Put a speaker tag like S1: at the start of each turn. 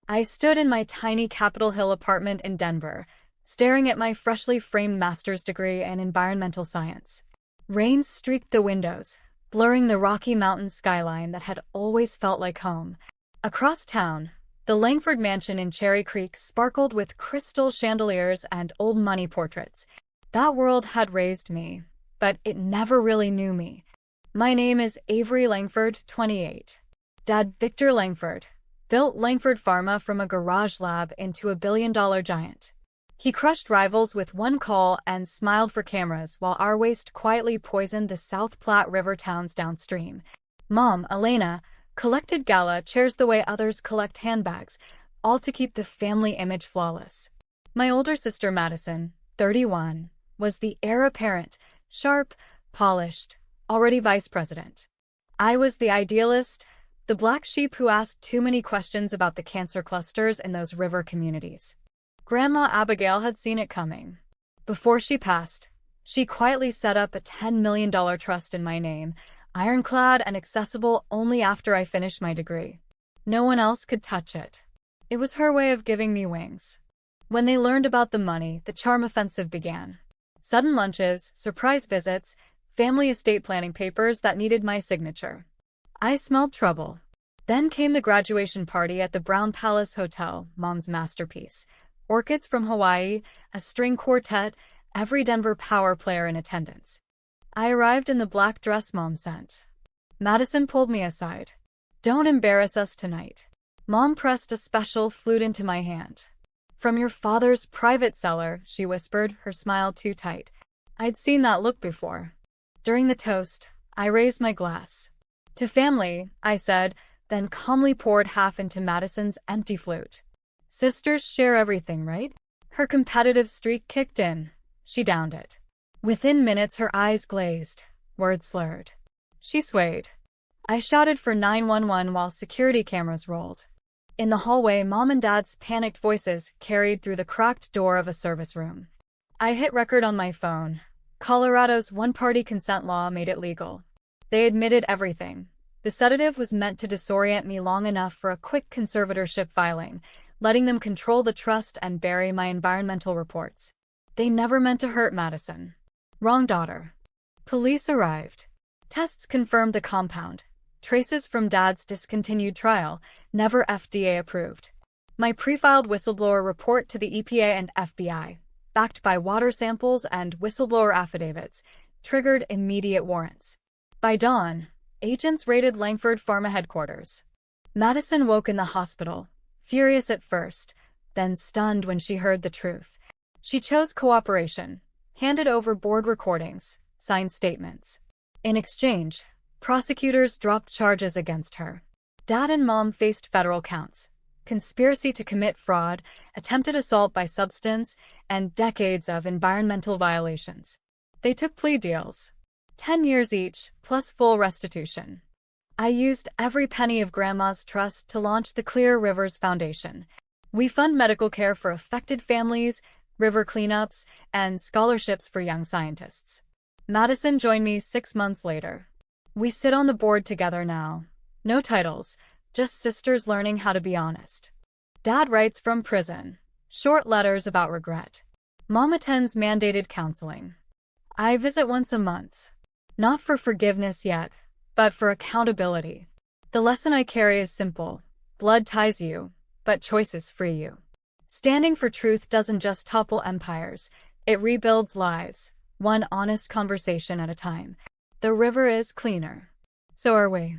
S1: I stood in my tiny Capitol Hill apartment in Denver, staring at my freshly framed master's degree in environmental science. Rain streaked the windows, blurring the Rocky Mountain skyline that had always felt like home. Across town, the Langford mansion in Cherry Creek sparkled with crystal chandeliers and old money portraits. That world had raised me, but it never really knew me. My name is Avery Langford, 28. Dad Victor Langford built Langford Pharma from a garage lab into a billion-dollar giant. He crushed rivals with one call and smiled for cameras while our waste quietly poisoned the South Platte River towns downstream. Mom, Elena, collected gala chairs the way others collect handbags, all to keep the family image flawless. My older sister Madison, 31, was the heir apparent, sharp, polished, already vice president. I was the idealist, the black sheep who asked too many questions about the cancer clusters in those river communities. Grandma Abigail had seen it coming. Before she passed, she quietly set up a $10 million trust in my name, ironclad and accessible only after I finished my degree. No one else could touch it. It was her way of giving me wings. When they learned about the money, the charm offensive began. Sudden lunches, surprise visits, family estate planning papers that needed my signature. I smelled trouble. Then came the graduation party at the Brown Palace Hotel, Mom's masterpiece. Orchids from Hawaii, a string quartet, every Denver power player in attendance. I arrived in the black dress Mom sent. Madison pulled me aside. "Don't embarrass us tonight." Mom pressed a special flute into my hand. "From your father's private cellar," she whispered, her smile too tight. I'd seen that look before. During the toast, I raised my glass. "To family," I said, then calmly poured half into Madison's empty flute. "Sisters share everything, right?" Her competitive streak kicked in. She downed it. Within minutes her eyes glazed, words slurred. She swayed. I shouted for 911 while security cameras rolled. In the hallway, Mom and Dad's panicked voices carried through the cracked door of a service room. I hit record on my phone. Colorado's one-party consent law made it legal. They admitted everything. The sedative was meant to disorient me long enough for a quick conservatorship filing, letting them control the trust and bury my environmental reports. They never meant to hurt Madison. Wrong daughter. Police arrived. Tests confirmed the compound. Traces from Dad's discontinued trial, never FDA approved. My pre-filed whistleblower report to the EPA and FBI, backed by water samples and whistleblower affidavits, triggered immediate warrants. By dawn, agents raided Langford Pharma headquarters. Madison woke in the hospital, furious at first, then stunned when she heard the truth. She chose cooperation, handed over board recordings, signed statements. In exchange, prosecutors dropped charges against her. Dad and Mom faced federal counts: conspiracy to commit fraud, attempted assault by substance, and decades of environmental violations. They took plea deals. 10 years each, plus full restitution. I used every penny of Grandma's trust to launch the Clear Rivers Foundation. We fund medical care for affected families, river cleanups, and scholarships for young scientists. Madison joined me 6 months later. We sit on the board together now. No titles, just sisters learning how to be honest. Dad writes from prison, short letters about regret. Mom attends mandated counseling. I visit once a month. Not for forgiveness yet, but for accountability. The lesson I carry is simple. Blood ties you, but choices free you. Standing for truth doesn't just topple empires, it rebuilds lives, one honest conversation at a time. The river is cleaner. So are we.